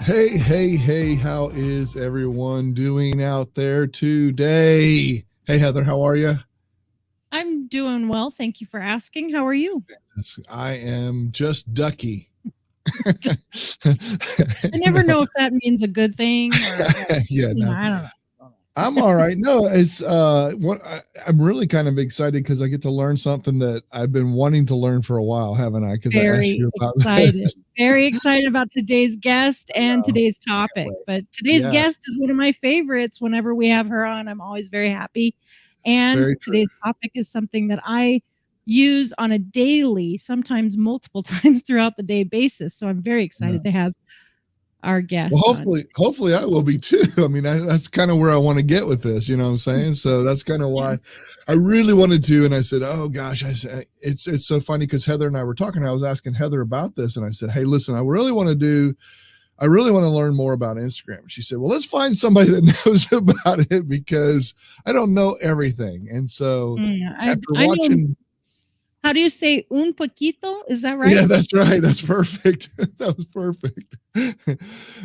Hey, hey, hey, how is everyone doing out there today? Hey, Heather, how are you? I'm doing well. Thank you for asking. How are you? I am just ducky. I never know if that means a good thing or Yeah, no. I don't know. I'm all right. No, it's I'm really kind of excited because I get to learn something that I've been wanting to learn for a while, haven't I? Because I asked you about this. Very excited about today's guest and today's topic. But today's guest is one of my favorites. Whenever we have her on, I'm always very happy. And today's topic is something that I use on a daily, sometimes multiple times throughout the day basis. So I'm very excited to have our guest. Well, hopefully I will be too. I mean, that's kind of where I want to get with this, you know what I'm saying? So that's kind of why I really wanted to. And I said, oh gosh, I said, it's so funny because Heather and I were talking. I was asking Heather about this and I said, hey, listen, I really want to learn more about Instagram. She said, well, let's find somebody that knows about it because I don't know everything. And so after watching, how do you say un poquito? Is that right? Yeah, that's right. That's perfect. That was perfect.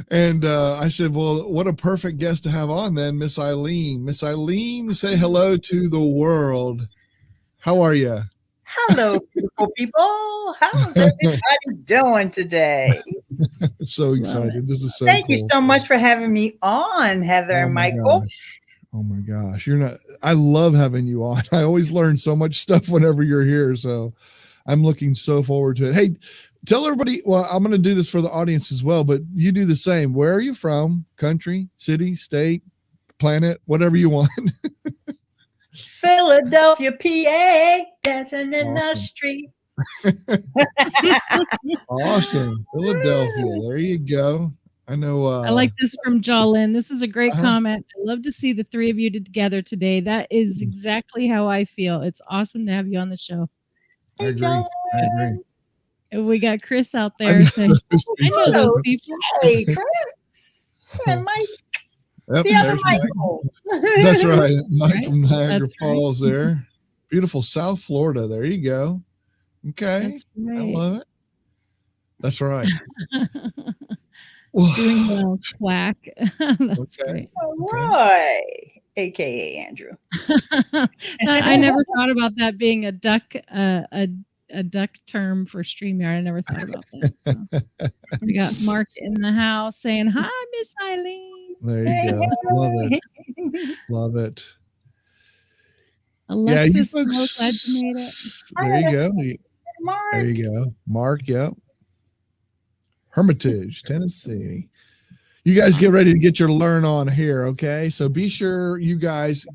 And I said, well, what a perfect guest to have on then, Miss 𝐤𝐬. Miss 𝐤𝐬, say hello to the world. How are you? Hello, beautiful people. How's everybody doing today? So excited. This is so Thank cool. you so much for having me on, Heather and Michael. Oh my gosh. I love having you on. I always learn so much stuff whenever you're here. So I'm looking so forward to it. Hey, tell everybody, well, I'm going to do this for the audience as well, but you do the same. Where are you from? Country, city, state, planet, whatever you want. Philadelphia, PA, dancing in the street. Awesome. Philadelphia. There you go. I know. I like this from Jolyn. This is a great comment. I love to see the three of you together today. That is exactly how I feel. It's awesome to have you on the show. I agree. And we got Chris out there saying, I know those people. Hey, Chris. And Mike. Yep, there's Michael. That's right. Mike from Niagara Falls there. Beautiful South Florida. There you go. Okay. I love it. That's right. Doing well, Quack. That's great. All right. AKA Andrew. I never thought about that being a duck term for StreamYard. I never thought about that. So. We got Mark in the house saying, hi, Miss 𝐤𝐬. There you go. Love it. Love it. Alexis, I'm so glad you made it. There you go. Mark. There you go. Mark, yep. Hermitage, Tennessee. You guys get ready to get your learn on here, okay? So be sure you guys,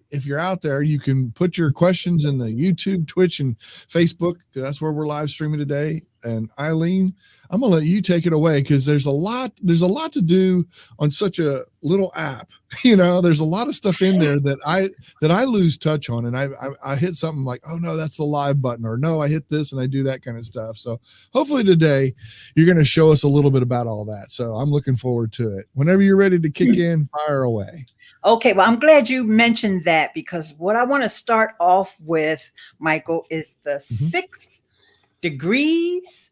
if you're out there, you can put your questions in the YouTube, Twitch, and Facebook, because that's where we're live streaming today. And 𝐤𝐬, I'm gonna let you take it away because there's a lot to do on such a little app. You know, there's a lot of stuff in there that I lose touch on, and I hit something like, oh no, that's the live button, or no, I hit this and I do that kind of stuff. So hopefully today you're going to show us a little bit about all that. So I'm looking forward to it. Whenever you're ready to kick in, fire away. Okay, well, I'm glad you mentioned that because what I want to start off with, Michael, is the 6 degrees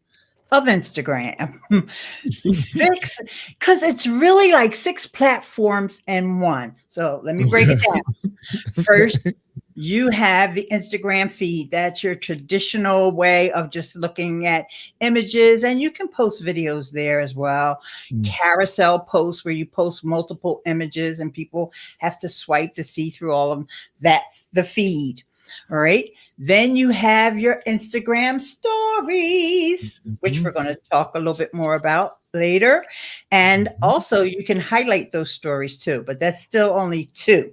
of Instagram. 6, because it's really like 6 platforms in one. So let me break it down. First, you have the Instagram feed. That's your traditional way of just looking at images, and you can post videos there as well. Carousel posts where you post multiple images and people have to swipe to see through all of them. That's the feed. All right. Then you have your Instagram stories, which we're going to talk a little bit more about later. And also you can highlight those stories too, but that's still only 2.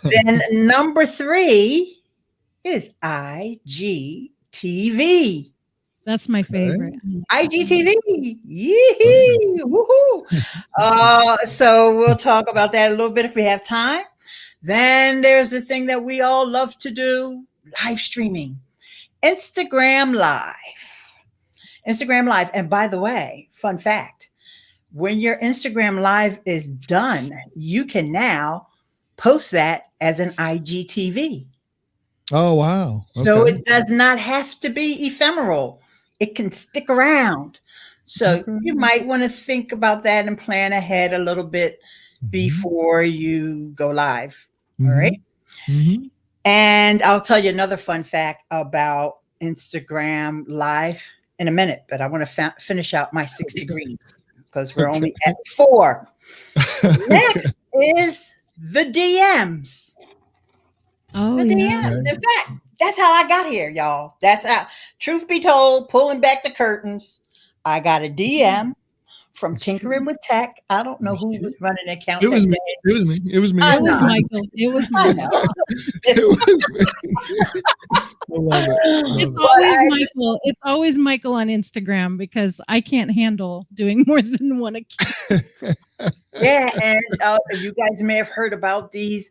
Then number 3 is IGTV. That's my favorite. IGTV. Yee-hee. Woohoo. So we'll talk about that a little bit if we have time. Then there's the thing that we all love to do, live streaming, Instagram Live. And by the way, fun fact, when your Instagram Live is done, you can now post that as an IGTV. Oh, wow. So it does not have to be ephemeral. It can stick around. So you might want to think about that and plan ahead a little bit before you go live. All right. And I'll tell you another fun fact about Instagram Live in a minute, but I want to finish out my 6 degrees because we're only at 4. Next is the DMs. Oh, the DMs. In fact, that's how I got here, y'all. That's how, truth be told, pulling back the curtains, I got a DM from Tinkering with Tech. I don't know who was running the account. It was me. It was me. It was me. It was Michael. It was Michael. It was me. I love it. It's always Michael. It's always Michael on Instagram because I can't handle doing more than one account. Yeah, and you guys may have heard about this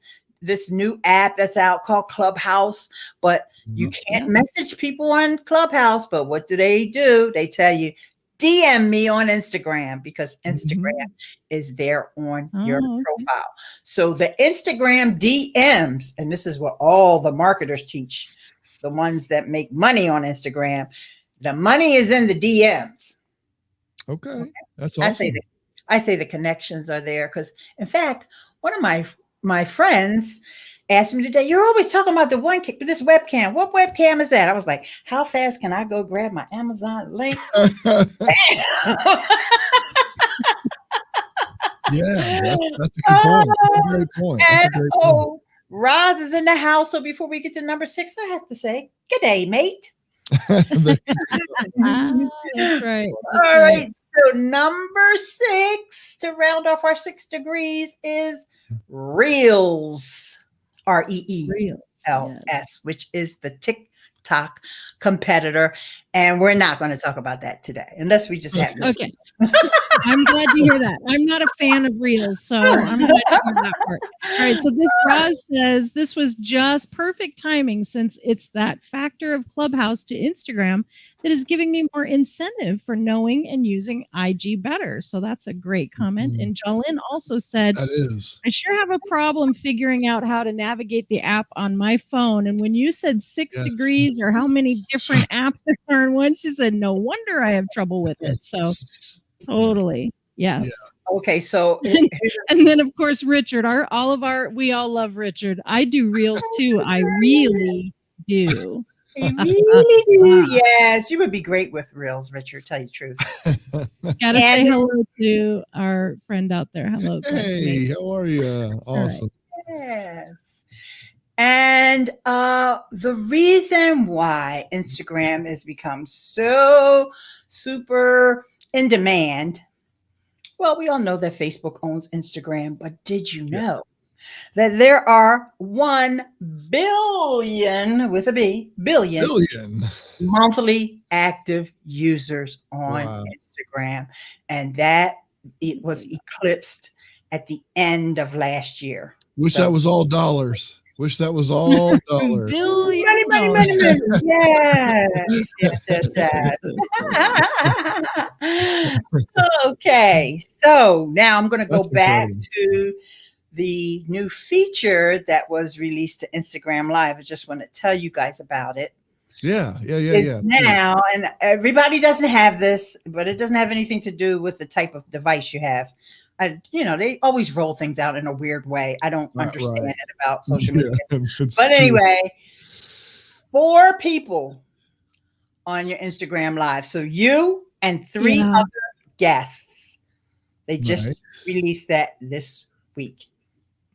new app that's out called Clubhouse, but you can't message people on Clubhouse. But what do? They tell you, DM me on Instagram because Instagram is there on your profile. So the Instagram DMs, and this is what all the marketers teach, the ones that make money on Instagram, the money is in the DMs. Okay. That's awesome. I say the connections are there because, in fact, one of my friends asked me today, you're always talking about this webcam. What webcam is that? I was like, how fast can I go grab my Amazon link? Yeah, that's a good point. That's a great point. That's a great point. Roz is in the house. So before we get to number 6, I have to say, good day, mate. That's right. All right. So number 6 to round off our 6 degrees is Reels. REELS, which is the TikTok competitor. And we're not going to talk about that today, unless we just have this. Okay. I'm glad to hear that. I'm not a fan of Reels, so I'm glad to hear that part. All right, so this Roz says this was just perfect timing since it's that factor of Clubhouse to Instagram that is giving me more incentive for knowing and using IG better. So that's a great comment. And Jolyn also said, I sure have a problem figuring out how to navigate the app on my phone. And when you said 6 degrees or how many different apps there are in one, she said, no wonder I have trouble with it. So totally. Yes. Yeah. Okay. So, and then of course, Richard, we all love Richard. I do Reels too. I really do. You really do. Yes, you would be great with Reels, Richard. Tell you the truth. Gotta say hello to our friend out there. Hello. Hey, how are you? Awesome. Right. Yes. And the reason why Instagram has become so super in demand, well, we all know that Facebook owns Instagram, but did you know that there are 1 billion with a B billion monthly active users on Instagram, and that it was eclipsed at the end of last year. Wish that was all dollars. Wish that was all dollars. Money. Yes. Okay, so now I'm going to go back to the new feature that was released to Instagram Live. I just want to tell you guys about it. Yeah. Now, and everybody doesn't have this, but it doesn't have anything to do with the type of device you have. They always roll things out in a weird way. I don't understand it about social media. But anyway, 4 people on your Instagram Live. So you and 3 other guests. They just released that this week.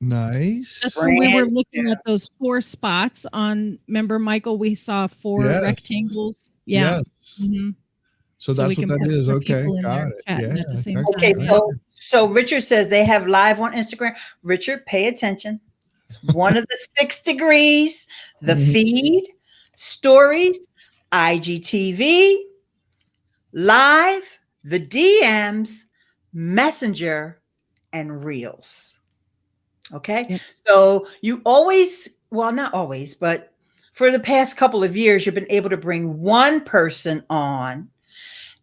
Nice. That's when we were looking at those 4 spots on. Remember, Michael, we saw 4 rectangles. Yeah. Yes. So that's what that is. Okay, got it. Yeah. Okay, so Richard says they have live on Instagram. Richard, pay attention. It's one of the 6 degrees, the feed, stories, IGTV, live, the DMs, Messenger, and Reels. Okay, so you always, well, not always, but for the past couple of years, you've been able to bring 1 person on.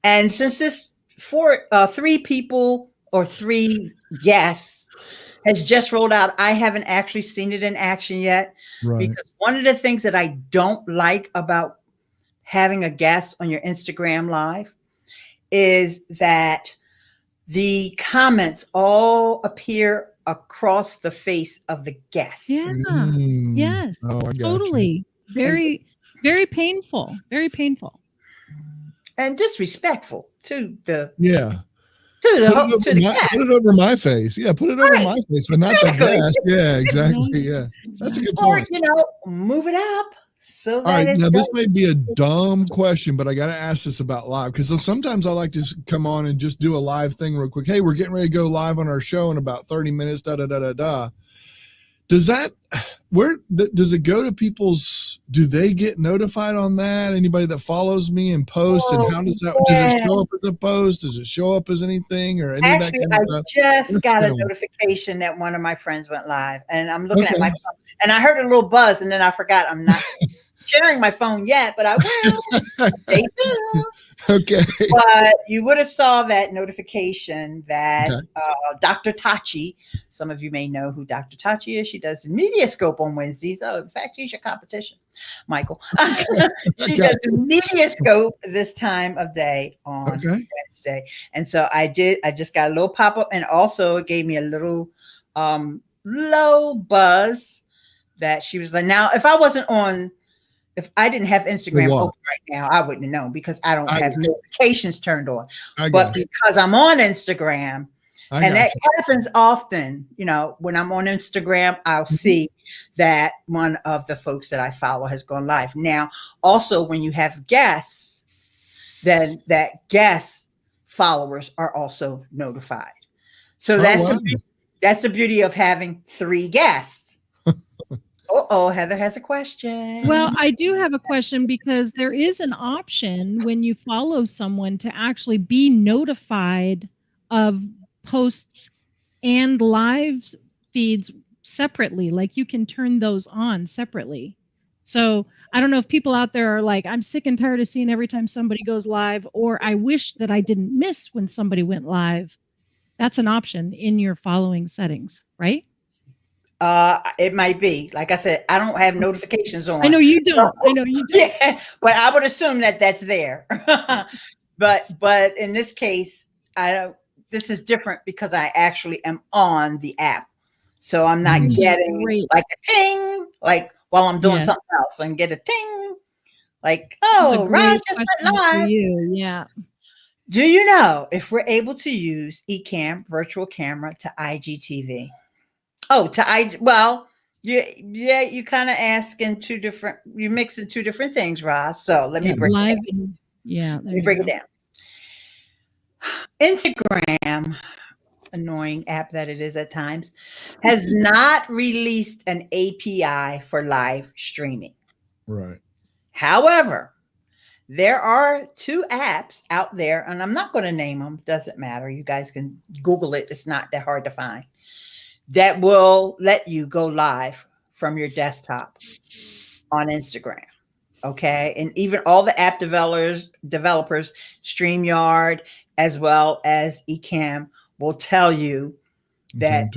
And since this 3 people or 3 guests has just rolled out, I haven't actually seen it in action yet. Because one of the things that I don't like about having a guest on your Instagram Live is that the comments all appear across the face of the guest. Yeah. Yes. Oh, I got totally. Very, very painful. Very painful. And disrespectful to the Put it over my face. Yeah, put it over my face, but not the guest. Yeah, exactly. Yeah, that's a good point. Or, move it up. So all right, now this may be a dumb question, but I got to ask this about live, because sometimes I like to come on and just do a live thing real quick. Hey, we're getting ready to go live on our show in about 30 minutes. Does it go to people's? Do they get notified on that? Anybody that follows me and posts, and how does that? Does it show up as a post? Does it show up as anything or any of that kind of stuff? I just got a notification that one of my friends went live, and I'm looking at my phone, and I heard a little buzz, and then I forgot. I'm not sharing my phone yet, but I will. Stay tuned. Okay. But you would have saw that notification that Dr. Tachi, some of you may know who Dr. Tachi is. She does Mediascope on Wednesdays. Oh, in fact, she's your competition, Michael. She does Mediascope this time of day on Wednesday. And so I just got a little pop-up, and also it gave me a little low buzz that she was like, now, if I didn't have Instagram open right now, I wouldn't know, because I don't have notifications turned on. But because I'm on Instagram, and that happens often, when I'm on Instagram, I'll see that one of the folks that I follow has gone live. Now, also when you have guests, then that guest followers are also notified. So that's the beauty of having 3 guests. Heather has a question. Well, I do have a question, because there is an option when you follow someone to actually be notified of posts and live feeds separately. Like, you can turn those on separately. So I don't know if people out there are like, I'm sick and tired of seeing every time somebody goes live, or I wish that I didn't miss when somebody went live. That's an option in your following settings, right? It might be. Like I said, I don't have notifications on. I know you don't. Yeah, but I would assume that that's there. but in this case, this is different because I actually am on the app. So I'm not getting like a ting, like while I'm doing something else. I can get a ting, like, Raj just went live. Yeah. Do you know if we're able to use eCam virtual camera to IGTV? You kind of ask in you mix in 2 different things, Roz. So let me break it down. Let me break it down. Instagram, annoying app that it is at times, has not released an API for live streaming. Right. However, there are 2 apps out there, and I'm not going to name them. Doesn't matter. You guys can Google it. It's not that hard to find. That will let you go live from your desktop on Instagram. Okay. And even all the app developers, StreamYard, as well as eCam, will tell you that,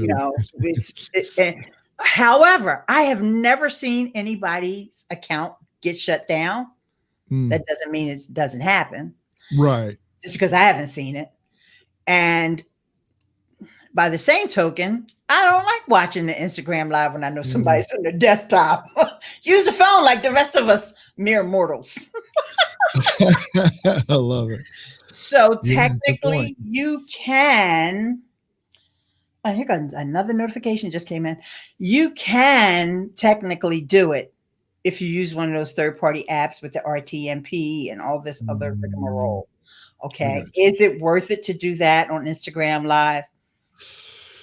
however, I have never seen anybody's account get shut down. That doesn't mean it doesn't happen. Right. Just because I haven't seen it. And by the same token, I don't like watching the Instagram live when I know somebody's on their desktop. Use the phone like the rest of us mere mortals. I love it. So technically you can, here comes another notification just came in. You can technically do it if you use one of those third-party apps with the RTMP and all this other rigmarole. Okay. Is it worth it to do that on Instagram live?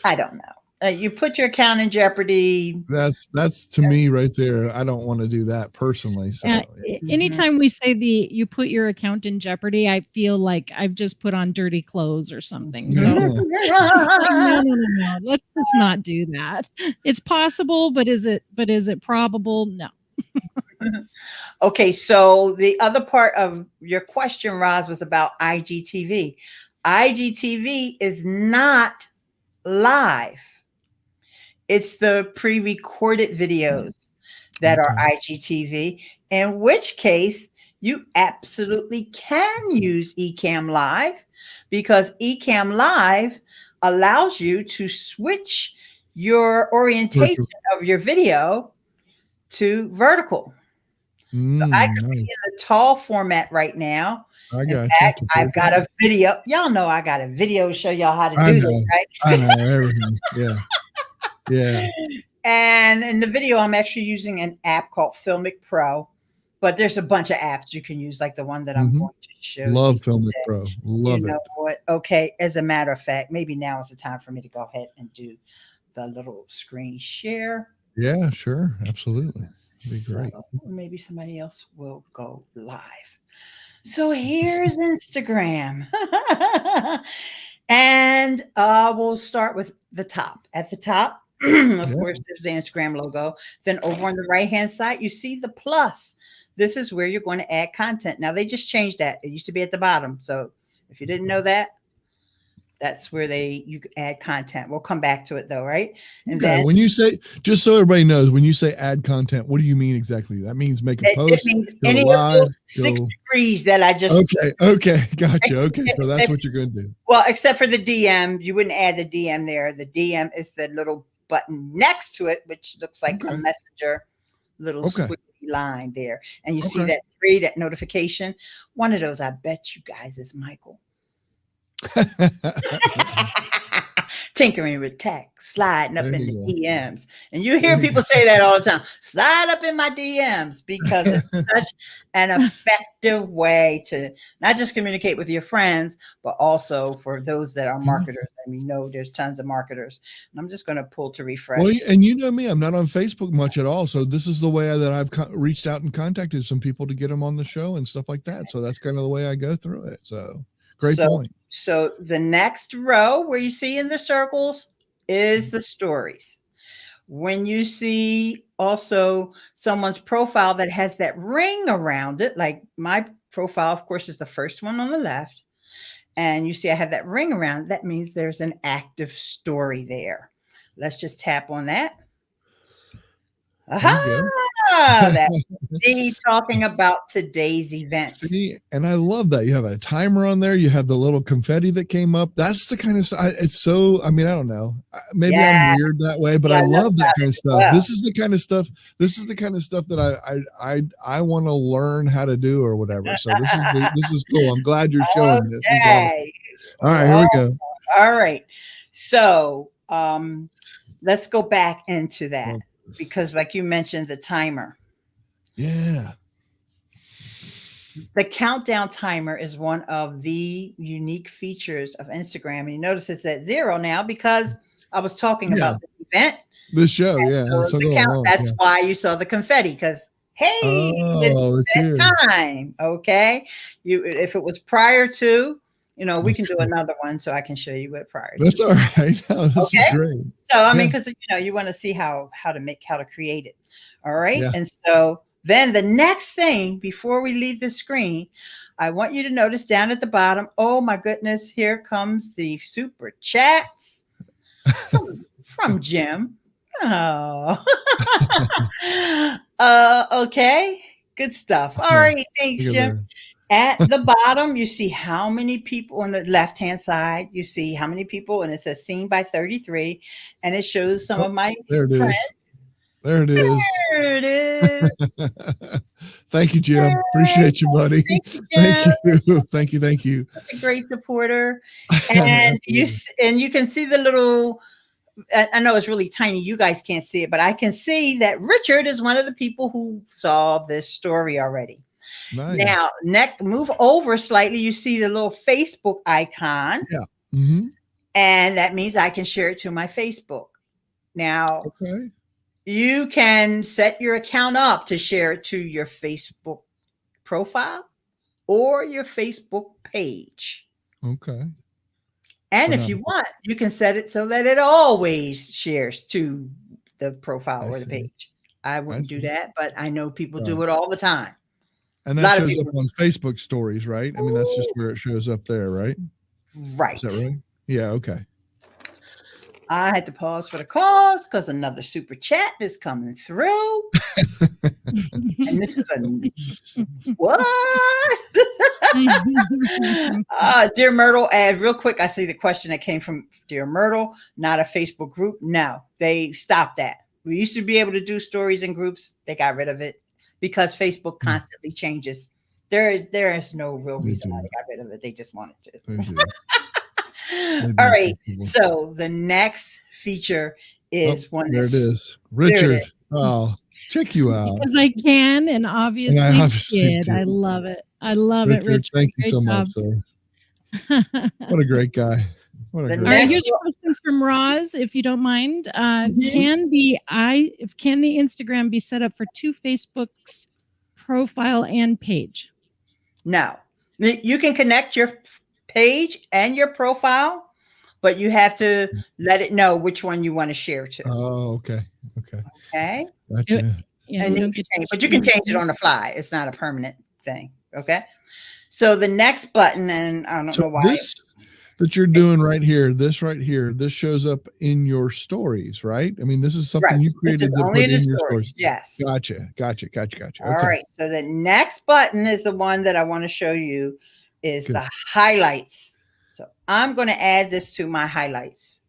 I don't know. You put your account in jeopardy. That's to me right there. I don't want to do that personally. So anytime we say you put your account in jeopardy, I feel like I've just put on dirty clothes or something. So no. Let's just not do that. It's possible, but is it probable? No. Okay, so the other part of your question, Roz, was about IGTV. IGTV is not live. It's the pre-recorded videos that are IGTV, in which case you absolutely can use eCam Live, because eCam Live allows you to switch your orientation of your video to vertical. So I could be in the tall format right now. In fact, I've got a video. Y'all know I got a video to show y'all how to do this, right? I know everything. Yeah. Yeah. And in the video, I'm actually using an app called Filmic Pro, but there's a bunch of apps you can use, like the one that I'm going to show. Love Filmic Pro. Love it. You know what? Okay. As a matter of fact, maybe now is the time for me to go ahead and do the little screen share. Yeah, sure. Absolutely. It'd be great. Maybe somebody else will go live. So here's Instagram. And we'll start with the top. At the top, of course, there's the Instagram logo. Then over on the right-hand side, you see the plus. This is where you're going to add content. Now, they just changed that. It used to be at the bottom. So if you didn't know that, that's where you add content. We'll come back to it though, right? And then when you say, just so everybody knows, when you say add content, what do you mean exactly? That means make a post. It means any live, of the 6 degrees that I just. Okay, gotcha. Okay, so that's what you're going to do. Well, except for the DM, you wouldn't add the DM there. The DM is the little button next to it, which looks like a messenger little squiggly line there, and you see that 3, that notification. One of those, I bet you guys, is Michael. Tinkering with tech, sliding up in the DMs. And you hear people say that all the time, slide up in my DMs, because it's such an effective way to not just communicate with your friends, but also for those that are marketers. And we know there's tons of marketers. And I'm just going to pull to refresh. Well, and you know me, I'm not on Facebook much at all. So this is the way that I've reached out and contacted some people to get them on the show and stuff like that. So that's kind of the way I go through it. So great point. So the next row where you see in the circles is the stories. When you see also someone's profile that has that ring around it, like my profile, of course, is the first one on the left. And you see I have that ring around, that means there's an active story there. Let's just tap on that. Aha! That's me talking about today's event. See, and I love that you have a timer on there. You have the little confetti that came up. That's the kind of stuff. It's so, I mean, I don't know. Maybe I'm weird that way, but I love that kind of stuff. Well. This is the kind of stuff. This is the kind of stuff that I want to learn how to do or whatever. So this is cool. I'm glad you're showing this. Awesome. All right, here we go. All right. So let's go back into that. Because like you mentioned, the timer. Yeah. The countdown timer is one of the unique features of Instagram. And you notice it's at 0 now because I was talking about the event. The show, so that's why you saw the confetti, because hey, it's that time. Okay. If it was prior to, we can do another one so I can show you what prior. That's all right. No, this is great. So, I mean, because, you want to see how to create it. All right. Yeah. And so then the next thing before we leave the screen, I want you to notice down at the bottom, oh my goodness, here comes the super chats from Jim. Oh, okay. Good stuff. All right. Thanks, Jim. At the bottom, you see how many people on the left-hand side. You see how many people, and it says seen by 33, and it shows some of my friends. There it is. There it is. Thank you, Jim. Appreciate you, buddy. Thank you, Jim. Thank you. A great supporter. And you can see the little. I know it's really tiny. You guys can't see it, but I can see that Richard is one of the people who saw this story already. Nice. Now, move over slightly. You see the little Facebook icon. Yeah. Mm-hmm. And that means I can share it to my Facebook. Now, you can set your account up to share it to your Facebook profile or your Facebook page. Okay. And if you want, you can set it so that it always shares to the profile or the page. I wouldn't do that, but I know people do it all the time. And that shows up on Facebook stories, right? I mean, that's just where it shows up there, right? Right. Is that right? Yeah, okay. I had to pause for the cause because another super chat is coming through. And this is a what? Dear Myrtle, real quick, I see the question that came from Dear Myrtle, not a Facebook group. No, they stopped that. We used to be able to do stories in groups. They got rid of it because Facebook constantly changes. There is no real reason why they got rid of it. They just wanted to. All right. So the next feature is one. There it is. Richard. Oh, check you out. Because I can, and obviously did. I love it. I love it, Richard. Thank you so much, sir. What a great guy. All right, here's a question from Roz, if you don't mind. Can the Instagram be set up for two Facebooks, profile and page? No. You can connect your page and your profile, but you have to let it know which one you want to share to. Oh, okay. Okay. Gotcha. And but you can change it on the fly. It's not a permanent thing. Okay. So the next button, and I don't know why. This that you're doing right here, this shows up in your stories, right? I mean, this is something you created to put in your stories. Yes. Gotcha. All right. So the next button is the one that I want to show you is the highlights. So I'm going to add this to my highlights.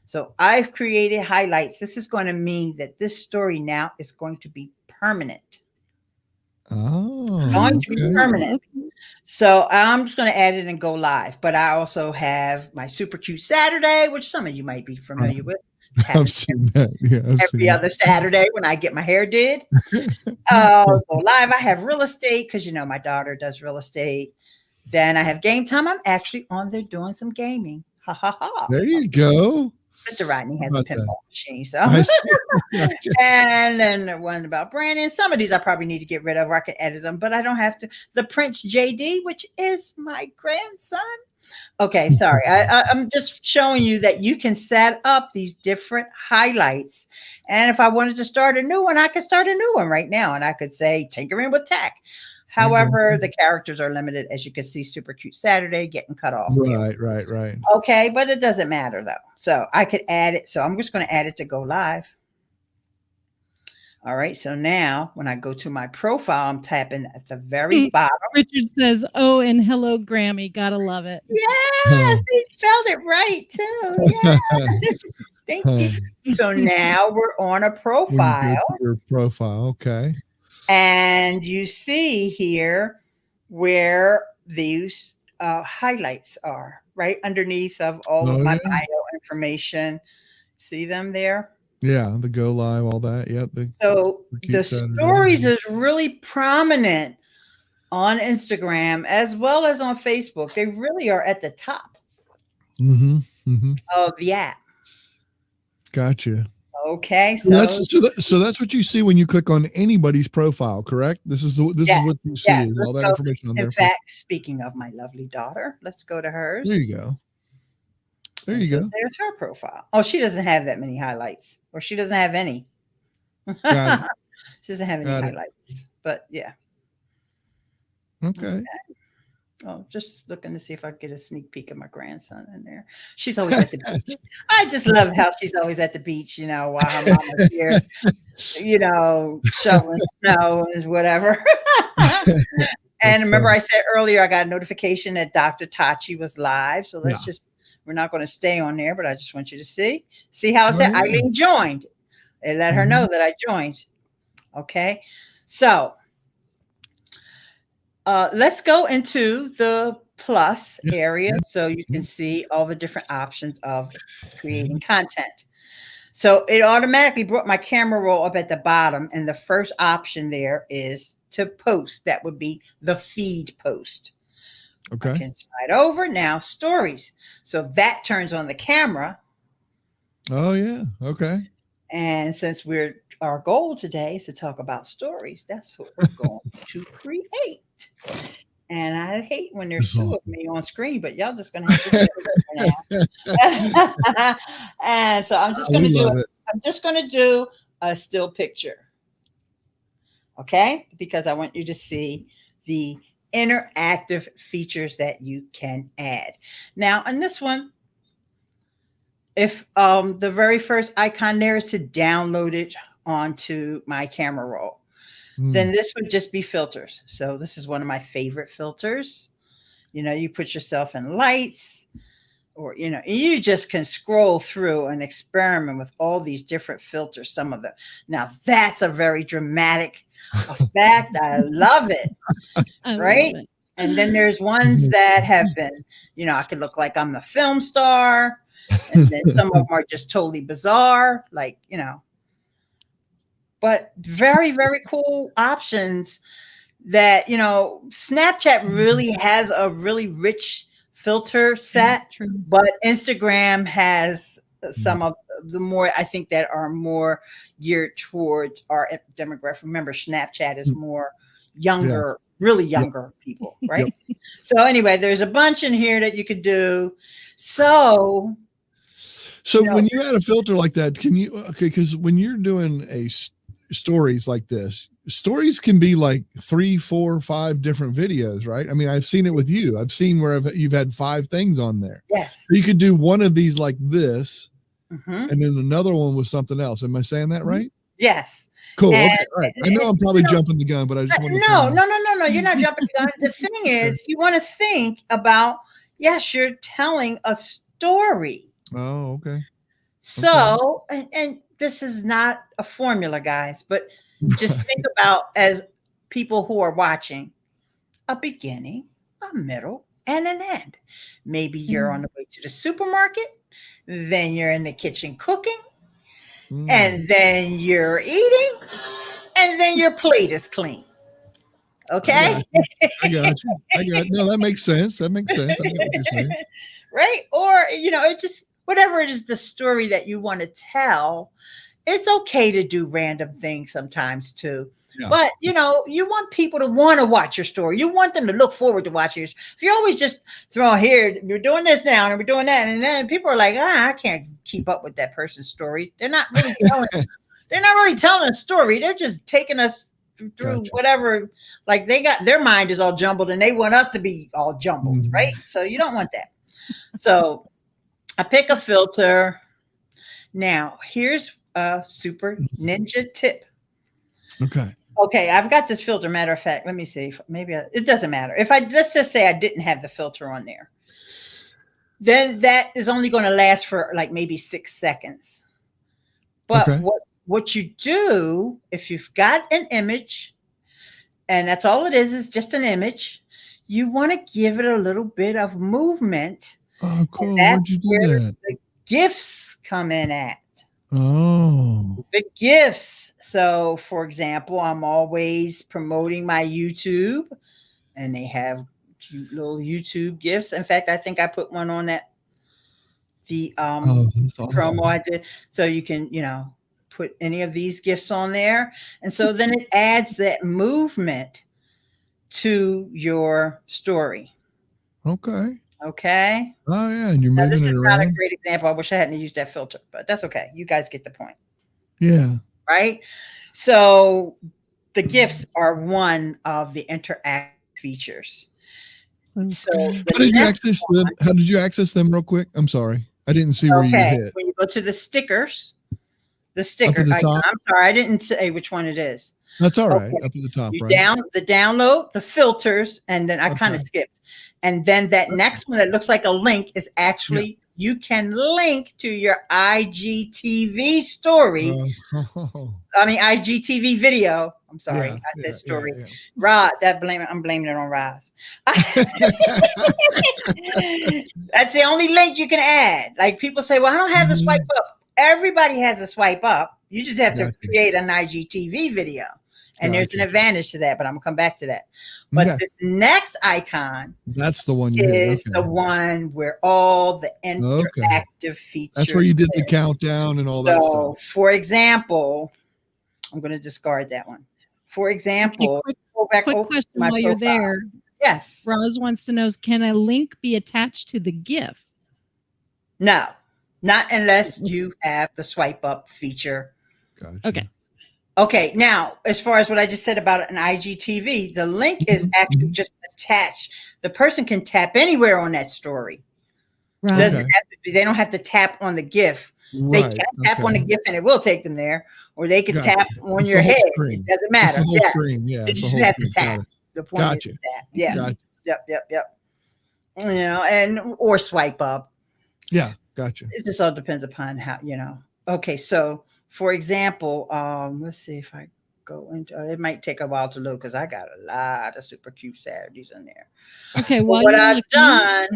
So I've created highlights. This is going to mean that this story now is going to be permanent. Oh, going to be permanent. So I'm just going to add it and go live. But I also have my Super Cute Saturday, which some of you might be familiar with. I've seen that. Yeah, every other Saturday when I get my hair did. Go live. I have real estate because my daughter does real estate. Then I have game time. I'm actually on there doing some gaming. Ha ha ha. There you go. Mr. Rodney has a pinball machine. So and then one about Brandon. Some of these I probably need to get rid of, or I could edit them, but I don't have to. The Prince JD, which is my grandson. Okay, sorry. I'm just showing you that you can set up these different highlights. And if I wanted to start a new one, I could start a new one right now. And I could say Tinkering with Tech. However, the characters are limited, as you can see. Super Cute Saturday getting cut off. Right. Okay, but it doesn't matter though. So I could add it. So I'm just going to add it to go live. All right. So now when I go to my profile, I'm tapping at the very bottom. Richard says, "Oh, and hello, Grammy. Gotta love it." Yes, he spelled it right too. Yes. Thank you. So now we're on a profile. Your profile, okay. And you see here where these highlights are, right underneath of all of my bio information. See them there? Yeah, the go live, all that. Yep. So the stories is really prominent on Instagram as well as on Facebook. They really are at the top of the app. Gotcha. Okay, so that's what you see when you click on anybody's profile, correct? This is what you see, is all that information on there. In fact, speaking of my lovely daughter, let's go to hers. There you go. There's her profile. Oh, she doesn't have that many highlights, or she doesn't have any. She doesn't have any highlights, but yeah. Okay. Oh, just looking to see if I can get a sneak peek of my grandson in there. She's always at the beach. I just love how she's always at the beach, while her mama's here, shoveling snow and whatever. And remember I said earlier, I got a notification that Dr. Tachi was live. So we're not going to stay on there, but I just want you to see how it said Eileen joined. It let her know that I joined. Okay. So let's go into the plus area so you can see all the different options of creating content. So it automatically brought my camera roll up at the bottom, and the first option there is to post. That would be the feed post. Okay. I can slide over now, stories. So that turns on the camera. Oh yeah. Okay. And since our goal today is to talk about stories, that's what we're going to create. And I hate when there's two of me on screen, but y'all just gonna have to do it now. And so I'm just gonna do a still picture. Okay, because I want you to see the interactive features that you can add. Now on this one, if the very first icon there is to download it onto my camera roll. Then this would just be filters. So this is one of my favorite filters. You know, you put yourself in lights, or, you know, you just can scroll through and experiment with all these different filters. Some of them. Now that's a very dramatic effect. I love it. Right. Love it. And then there's ones that have been, you know, I could look like I'm a film star. And then some of them are just totally bizarre, like, you know, but very, very cool options that, you know, Snapchat really has a really rich filter set, but Instagram has some of the more, I think, that are more geared towards our demographic. Remember, Snapchat is more younger, really younger people, right? So anyway, there's a bunch in here that you could do. So you know, when you add a filter like that, can you, because when you're doing stories like this, stories can be like 3, 4, 5 different videos, right? I mean, I've seen it with you. I've seen where you've had 5 things on there. Yes. So you could do one of these like this, and then another one with something else. Am I saying that right? Yes. Cool. Okay. All right. I know I'm probably jumping the gun, but I just want to. No. You're not jumping the gun. The thing is, you want to think about, yes, you're telling a story. Oh, okay. So, and this is not a formula, guys, but just think about, as people who are watching, a beginning, a middle, and an end. Maybe you're on the way to the supermarket, then you're in the kitchen cooking, and then you're eating, and then your plate is clean. Okay? I got you. No, that makes sense. I get what you're saying. Right? Or, you know, it just, whatever it is, the story that you want to tell, it's okay to do random things sometimes too. Yeah. But, you know, you want people to want to watch your story. You want them to look forward to watching yours. If you're always just throwing, here, we're doing this now and we're doing that, and then people are like, I can't keep up with that person's story. They're not really telling a story. They're just taking us through whatever, like they got, their mind is all jumbled and they want us to be all jumbled, right? So you don't want that. So I pick a filter. Now here's a super ninja tip. Okay, I've got this filter. Matter of fact, let me see. Maybe it doesn't matter. If I let's just say I didn't have the filter on there, then that is only going to last for like maybe 6 seconds. But what you do, if you've got an image, and that's all it is just an image, you want to give it a little bit of movement. Oh, cool. Where'd you do that? The GIFs come in at. Oh. The GIFs. So, for example, I'm always promoting my YouTube, and they have cute little YouTube GIFs. In fact, I think I put one on that promo I did. So you can, you know, put any of these GIFs on there. And so then it adds that movement to your story. Okay. Okay. Oh, yeah. And you're moving this it is around. Not a great example. I wish I hadn't used that filter, but that's okay. You guys get the point. Yeah. Right. So the GIFs are one of the interactive features. So how did you access them real quick? I'm sorry. I didn't see where you hit. When you go to the stickers, I'm sorry, I didn't say which one it is. That's all right. Up at the top, download the filters, and then I kind of skipped. And then that next one that looks like a link is actually you can link to your IGTV story. I mean IGTV video. I'm sorry, I said story. Rod, I'm blaming it on Roz. That's the only link you can add. Like people say, well, I don't have the swipe up. Everybody has a swipe up. You just have to create an IGTV video. And there's an advantage to that, but I'm gonna come back to that. But this next icon, that's the one is the one where all the interactive features. That's where you did the countdown and all that stuff. So, for example, I'm going to discard that one. For example, quick question while you're there. Yes. Roz wants to know: can a link be attached to the GIF? No, not unless you have the swipe up feature. Okay. Okay, now, as far as what I just said about an IGTV, the link is actually just attached. The person can tap anywhere on that story. Right. Doesn't have to be, they don't have to tap on the GIF They can tap on the GIF and it will take them there, or they can tap on your head. It doesn't matter. It's the whole screen. Yeah, you just have to tap. The point is to tap. Yeah. Yep. You know, and or swipe up. Yeah, gotcha. It just all depends upon how, you know. Okay, so for example, let's see if I go into it. Might take a while to load because I got a lot of super cute Saturdays in there. Okay, well, what I've done.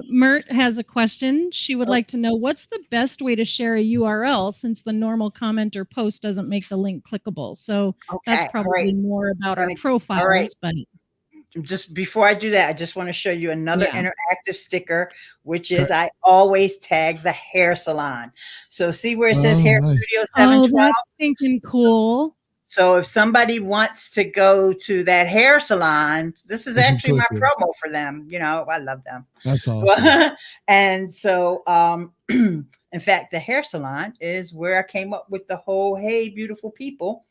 Mert has a question. She would like to know what's the best way to share a URL since the normal comment or post doesn't make the link clickable. So that's probably more about our profiles, but just before I do that, I just want to show you another interactive sticker, which is I always tag the hair salon. So see where it says Hair Studio 712? Oh, that's thinking cool. So if somebody wants to go to that hair salon, this is actually my promo for them. You know, I love them. That's awesome. And so, in fact, the hair salon is where I came up with the whole, hey, beautiful people,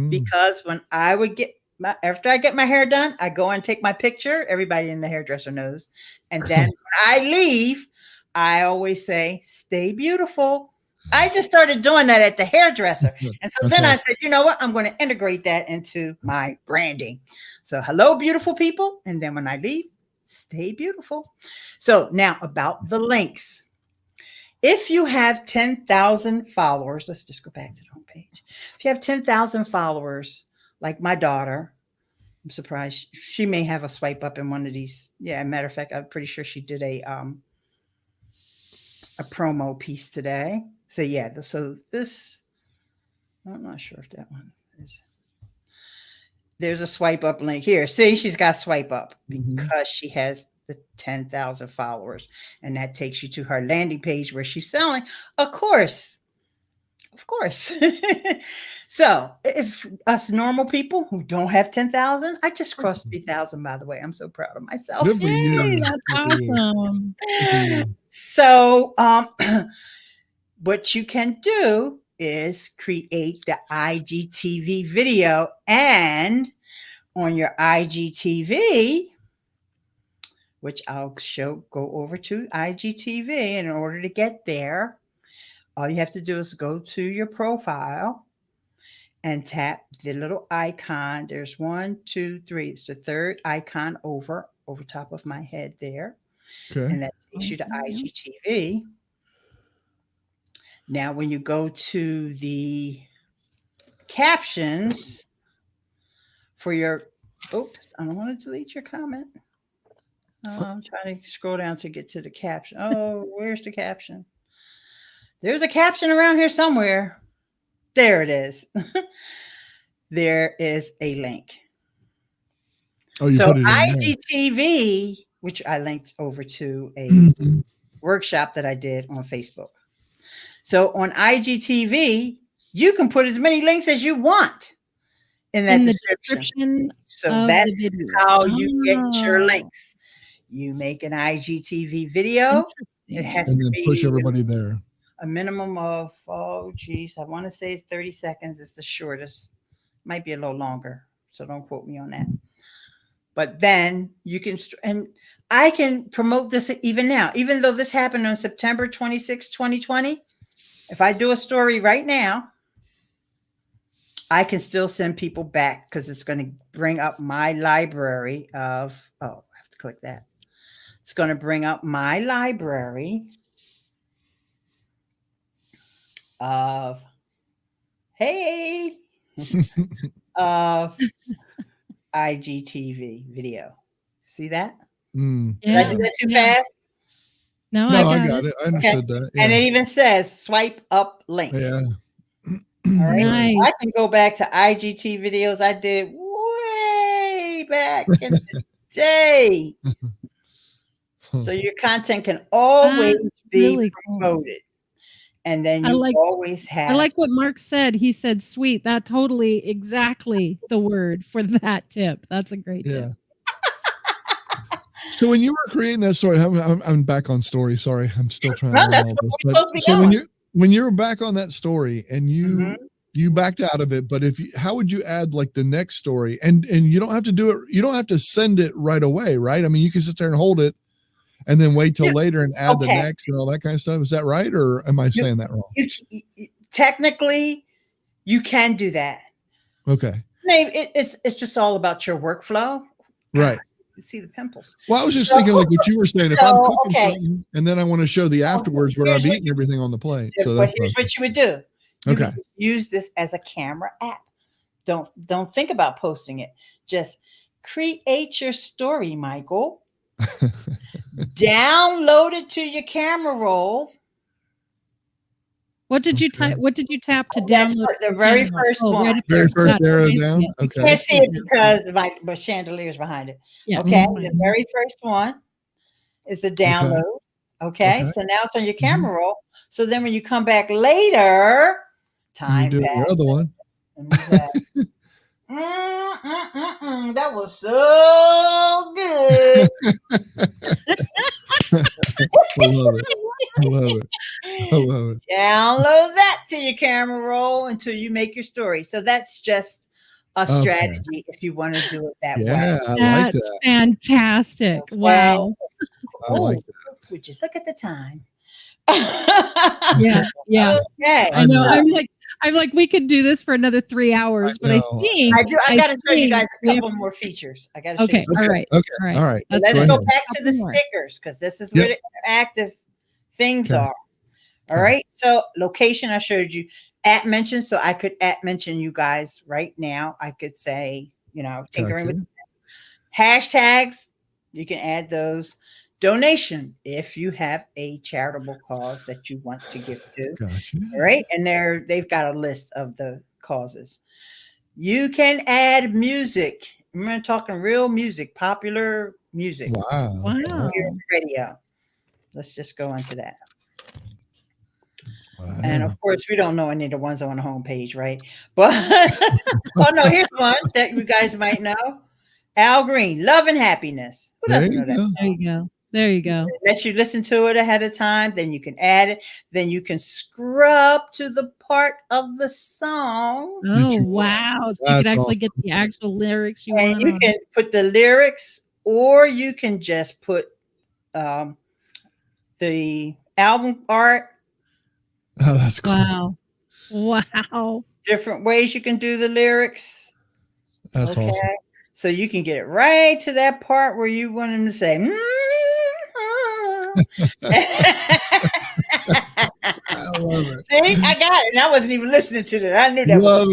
because when I would get after I get my hair done, I go and take my picture. Everybody in the hairdresser knows. And then when I leave, I always say, stay beautiful. I just started doing that at the hairdresser. And so then I said, you know what? I'm going to integrate that into my branding. So hello, beautiful people. And then when I leave, stay beautiful. So now about the links. If you have 10,000 followers, let's just go back to the home page. If you have 10,000 followers, like my daughter, I'm surprised she may have a swipe up in one of these. Yeah, matter of fact, I'm pretty sure she did a promo piece today. So yeah, so this, I'm not sure if that one is. There's a swipe up link here. See, she's got swipe up because she has the 10,000 followers, and that takes you to her landing page where she's selling a course. Of course. So if us normal people who don't have 10,000, I just crossed 3,000, by the way. I'm so proud of myself. Yay, that's awesome. So what you can do is create the IGTV video, and on your IGTV, which I'll go over to IGTV. And in order to get there, all you have to do is go to your profile and tap the little icon. There's 1, 2, 3. It's the third icon over top of my head there. Okay. And that takes you to IGTV. Now, when you go to the captions for your, oops, I don't want to delete your comment. I'm trying to scroll down to get to the caption. Oh, where's the caption? There's a caption around here somewhere. There it is. There is a link. Oh, you put it in IGTV, which I linked over to a workshop that I did on Facebook. So on IGTV, you can put as many links as you want in that description. So that's how you get your links. You make an IGTV video. It has to be push everybody there. A minimum of, oh, geez, I want to say it's 30 seconds. It's the shortest. Might be a little longer, so don't quote me on that. But then you can, and I can promote this even now, even though this happened on September 26, 2020. If I do a story right now, I can still send people back because it's going to bring up my library of, oh, I have to click that. It's going to bring up my library of, hey, of IGTV video. See that? Did I do that too fast? No, I got it. I understood that. Yeah. And it even says swipe up link. Yeah. All right. Nice. I can go back to IGT videos I did way back in the day. So your content can always be really promoted. And then you always have. I like what Mark said. He said, sweet. That totally exactly the word for that tip. That's a great tip. So when you were creating that story, I'm back on story. Sorry, I'm still trying to learn all this. But so when you're back on that story and you backed out of it, but how would you add like the next story? And you don't have to do it. You don't have to send it right away, right? I mean, you can sit there and hold it and then wait till later and add the next and all that kind of stuff. Is that right? Or am I saying that wrong? Technically, you can do that. Okay. It's just all about your workflow. Right. You see the pimples. Well, I was just thinking like what you were saying. If I'm cooking something and then I want to show the afterwards where I've eaten everything on the plate. So but here's what you would do. You okay. would use this as a camera app. Don't think about posting it. Just create your story, Michael. Download it to your camera roll. What did you type? What did you tap to download? The very first one. Right very first arrow down. Okay. You can't see it because my chandelier's behind it. Yeah. Okay. The very first one is the download. Okay. So now it's on your camera roll. So then when you come back later, time do your other one. That was so good. I love it. I love it. I love it. Download that to your camera roll until you make your story. So that's just a strategy if you want to do it that way. Yeah, I like That's that. fantastic. Wow. I like that. Would you look at the time? Yeah. Okay. I know. I'm like, we could do this for another 3 hours, but I think I got to show you guys a couple more features. I got to show you. All right. All right. Let's go back to the stickers because this is where the interactive things are. All right. So location, I showed you at mention. So I could at mention you guys right now. I could say, tinkering with hashtags. You can add those. Donation if you have a charitable cause that you want to give to. Gotcha. All right. And they've got a list of the causes. You can add music. I'm talking real music, popular music. Wow. Radio. Let's just go into that. Wow. And of course, we don't know any of the ones on the homepage, right? But oh no, here's one that you guys might know. Al Green, Love and Happiness. Who doesn't know that? There you go. There you go. Let you listen to it ahead of time. Then you can add it. Then you can scrub to the part of the song. Oh, wow. So you can actually get the actual lyrics you want. You can put the lyrics, or you can just put the album art. Oh, that's cool. Wow. Different ways you can do the lyrics. That's awesome. So you can get it right to that part where you want him to say, I love it. See, I got it. And I wasn't even listening to that. I knew that. Love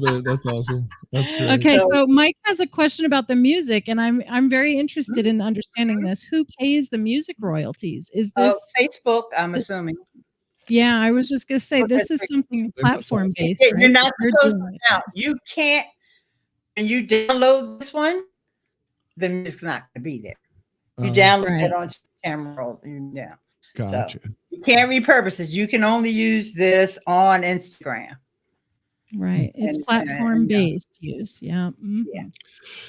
it. That's awesome. That's great. Okay, so Mike has a question about the music, and I'm very interested in understanding this. Who pays the music royalties? Is this Facebook? I'm assuming. Yeah, I was just gonna say this is something platform based. Right? You're not supposed to now. You can't. When you download this one, the music's not going to be there. You download it on camera roll. Yeah. Gotcha. So you can't repurpose it. You can only use this on Instagram. Right. It's platform based use. Yeah. Mm-hmm. Yeah.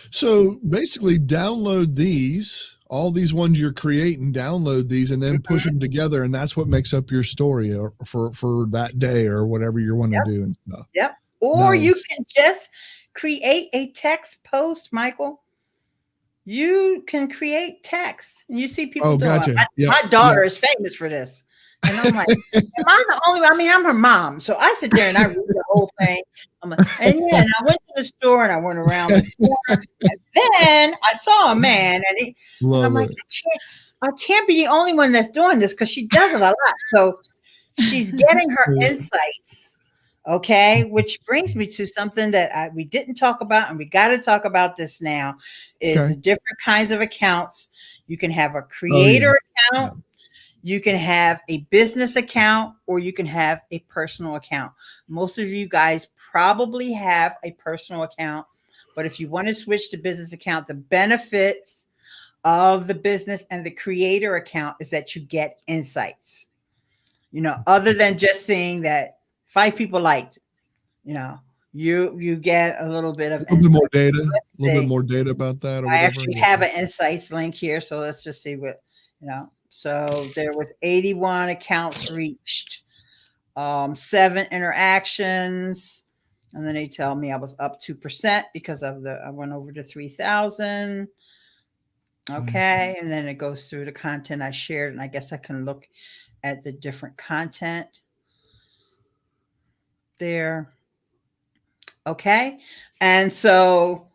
So basically download these, all these ones you're creating, download these and then push them together. And that's what makes up your story for that day or whatever you want to do and stuff. Yep. Or you can just create a text post, Michael. You can create text. And you see people doing it. My daughter is famous for this. And I'm like, am I the only one? I mean, I'm her mom. So I sit there and I read the whole thing. I'm like, and I went to the store and I went around the corner. And then I saw a man and I'm like, I can't be the only one that's doing this because she does it a lot. So she's getting her insights. Okay, which brings me to something that we didn't talk about, and we got to talk about this now, is the different kinds of accounts. You can have a creator account, you can have a business account, or you can have a personal account. Most of you guys probably have a personal account, but if you want to switch to business account, the benefits of the business and the creator account is that you get insights. Other than just seeing that 5 people liked, you get a little bit of a little bit more data about that. Or I actually have an insights link here. So let's just see what, so there was 81 accounts reached, 7 interactions. And then they tell me I was up 2% because of I went over to 3,000. Okay. And then it goes through the content I shared. And I guess I can look at the different content there. Okay. And so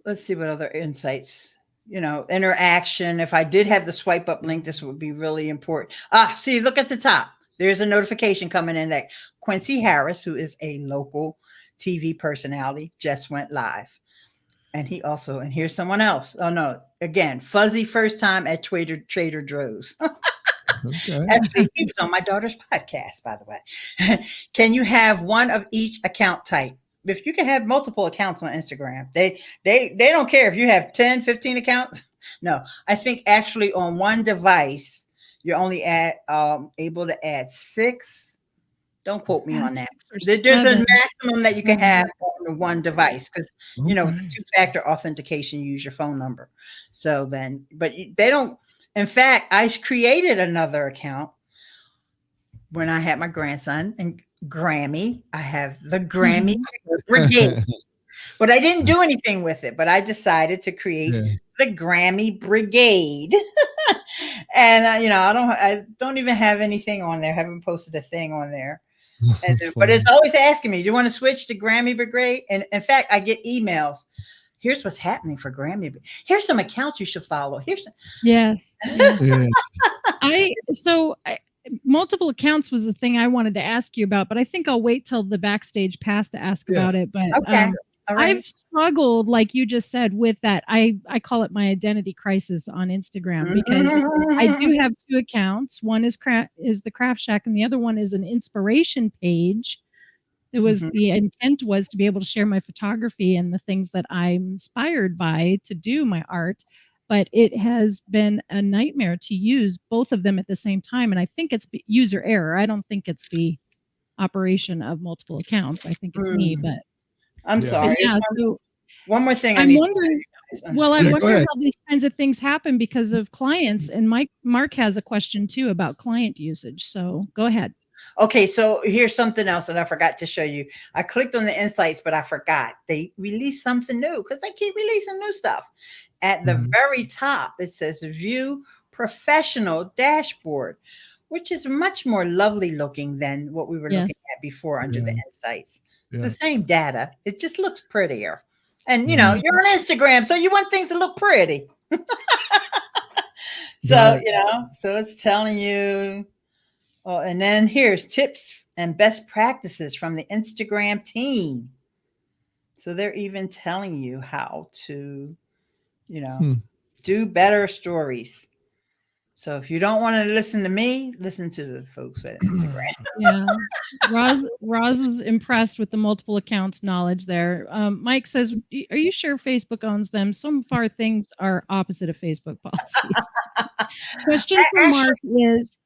let's see what other insights, interaction. If I did have the swipe up link, this would be really important. See, look at the top. There's a notification coming in that Quincy Harris, who is a local TV personality, just went live. And and here's someone else. Oh no, again, Fuzzy first time at Trader Joe's. Okay. Actually, he was on my daughter's podcast, by the way. Can you have one of each account type? If you can have multiple accounts on Instagram, they don't care if you have 10, 15 accounts. No, I think actually on one device, you're only able to add 6. Don't quote me on that. There's a maximum that you can have on one device because, two-factor authentication, you use your phone number. So then, but they don't. In fact, I created another account when I had my grandson and Grammy. I have the Grammy Brigade, but I didn't do anything with it. But I decided to create the Grammy Brigade. And I don't even have anything on there. I haven't posted a thing on there. But it's always asking me, do you want to switch to Grammy Brigade? And in fact, I get emails. Here's what's happening for Grammy. Here's some accounts you should follow. Yes. Multiple accounts was the thing I wanted to ask you about, but I think I'll wait till the backstage pass to ask about it. But okay. I've struggled, like you just said, with that. I call it my identity crisis on Instagram because I do have 2 accounts. One is the Craft Shack, and the other one is an inspiration page. It was the intent was to be able to share my photography and the things that I'm inspired by to do my art. But it has been a nightmare to use both of them at the same time. And I think it's user error. I don't think it's the operation of multiple accounts. I think it's me, but I'm sorry. So one more thing. I'm wondering how these kinds of things happen because of clients. And Mark has a question too about client usage. So go ahead. Okay, so here's something else that I forgot to show you. I clicked on the insights, but I forgot. They released something new because they keep releasing new stuff. At the very top, it says View Professional Dashboard, which is much more lovely looking than what we were looking at before under the insights. It's the same data. It just looks prettier. And, you're on Instagram, so you want things to look pretty. So it's telling you. Oh, and then here's tips and best practices from the Instagram team. So they're even telling you how to, do better stories. So if you don't want to listen to me, listen to the folks at Instagram. Yeah. Roz is impressed with the multiple accounts knowledge there. Mike says, are you sure Facebook owns them? Some of our things are opposite of Facebook policies. Question from Mark is,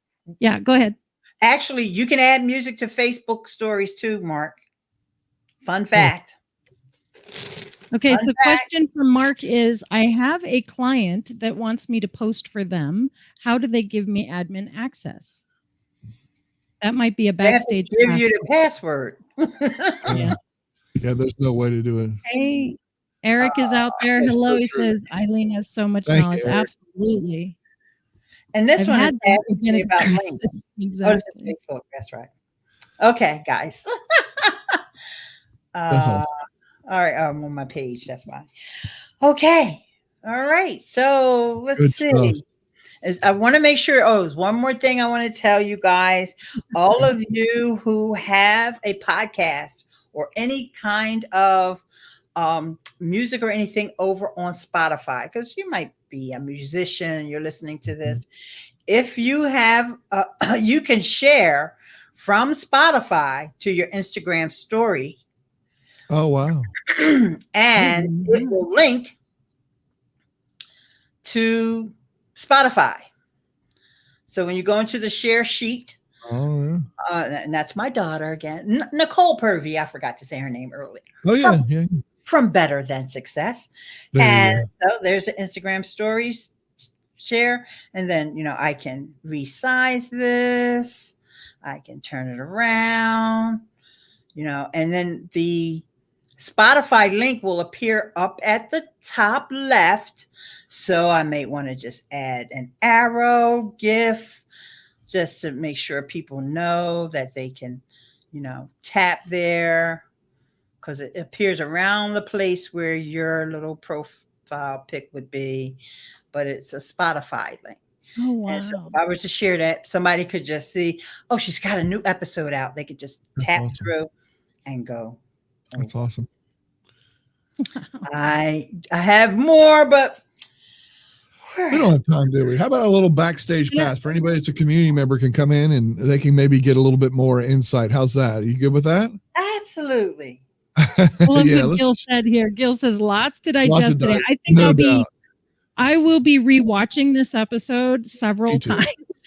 go ahead. Actually, you can add music to Facebook stories too, Mark. Fun fact. Okay, so question from Mark is, I have a client that wants me to post for them. How do they give me admin access? That might be a backstage. They have to give you the password. Yeah, there's no way to do it. Hey, Eric is out there. Hello, he says, Eileen has so much knowledge. Absolutely. And this one is asking about links. Exactly. Oh, this is Facebook. That's right. Okay, guys. That's awesome. All right, I'm on my page. That's why. Okay. All right. So let's see. I want to make sure. There's one more thing I want to tell you guys. All of you who have a podcast or any kind of music or anything over on Spotify, because you might be a musician and you're listening to this. If you have, you can share from Spotify to your Instagram story. Oh, wow. And it will link to Spotify. So when you go into the share sheet, and that's my daughter again, Nicole Purvey. I forgot to say her name earlier. Oh, yeah. From Better Than Success. So there's an Instagram stories share. And then, I can resize this. I can turn it around, and then the Spotify link will appear up at the top left. So I may want to just add an arrow GIF just to make sure people know that they can, tap there, because it appears around the place where your little profile pic would be, but it's a Spotify link. Oh, wow. And so if I was to share that, somebody could just see, oh, she's got a new episode out. They could just tap through and go. That's awesome. I have more, but we don't have time, do we? How about a little backstage pass for anybody that's a community member can come in and they can maybe get a little bit more insight? How's that? Are you good with that? Absolutely. Well, yeah, what Gil said here. Gil says lots to digest today. I think I will be rewatching this episode several times.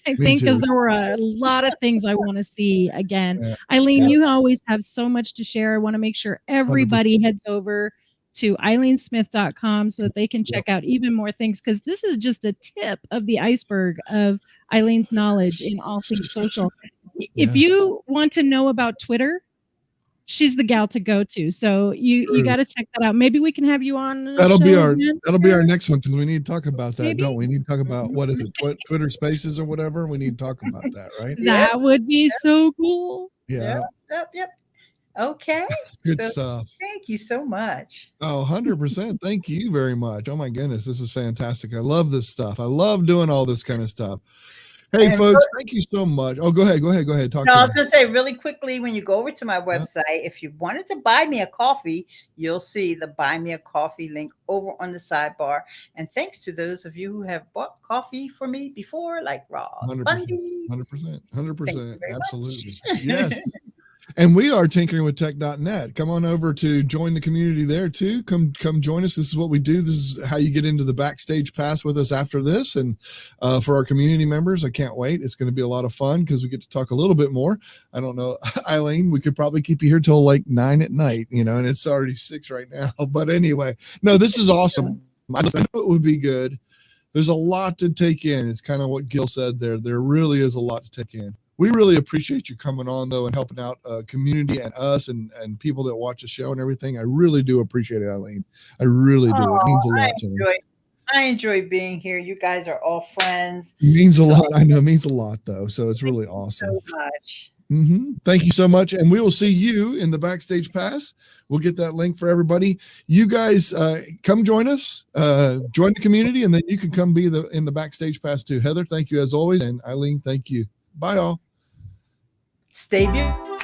I think because there were a lot of things I want to see again. Yeah. Eileen, you always have so much to share. I want to make sure everybody 100%. Heads over to eileensmith.com so that they can check out even more things, because this is just a tip of the iceberg of Eileen's knowledge in all things social. If you want to know about Twitter, she's the gal to go to. So you got to check that out. Maybe we can have you on. That'll be our next one, because we need to talk about that, don't we? We need to talk about what is it, Twitter Spaces or whatever. We need to talk about that, right? That would be so cool. Yeah. Yep. Okay. Good stuff. Thank you so much. Oh, 100%. Thank you very much. Oh my goodness, this is fantastic. I love this stuff. I love doing all this kind of stuff. Hey, folks, thank you so much. Oh, go ahead. Talk I was going to say really quickly, when you go over to my website, if you wanted to buy me a coffee, you'll see the Buy Me a Coffee link over on the sidebar. And thanks to those of you who have bought coffee for me before, like Ross 100%. Absolutely. Yes. And we are tinkeringwithtech.net. Come on over to join the community there too. Come join us. This is what we do. This is how you get into the backstage pass with us after this. And for our community members, I can't wait. It's going to be a lot of fun because we get to talk a little bit more. I don't know, Eileen, we could probably keep you here till like 9 at night, and it's already 6 right now. But anyway, no, this is awesome. I know it would be good. There's a lot to take in. It's kind of what Gil said there. There really is a lot to take in. We really appreciate you coming on, though, and helping out community and us and people that watch the show and everything. I really do appreciate it, Eileen. I really do. It means a lot to me. I enjoy being here. You guys are all friends. It means a lot. I know it means a lot, though. So it's really awesome. So much. Thank you so much. And we will see you in the backstage pass. We'll get that link for everybody. You guys come join us, join the community, and then you can come be in the backstage pass too. Heather, thank you as always. And Eileen, thank you. Bye, all. Stay beautiful.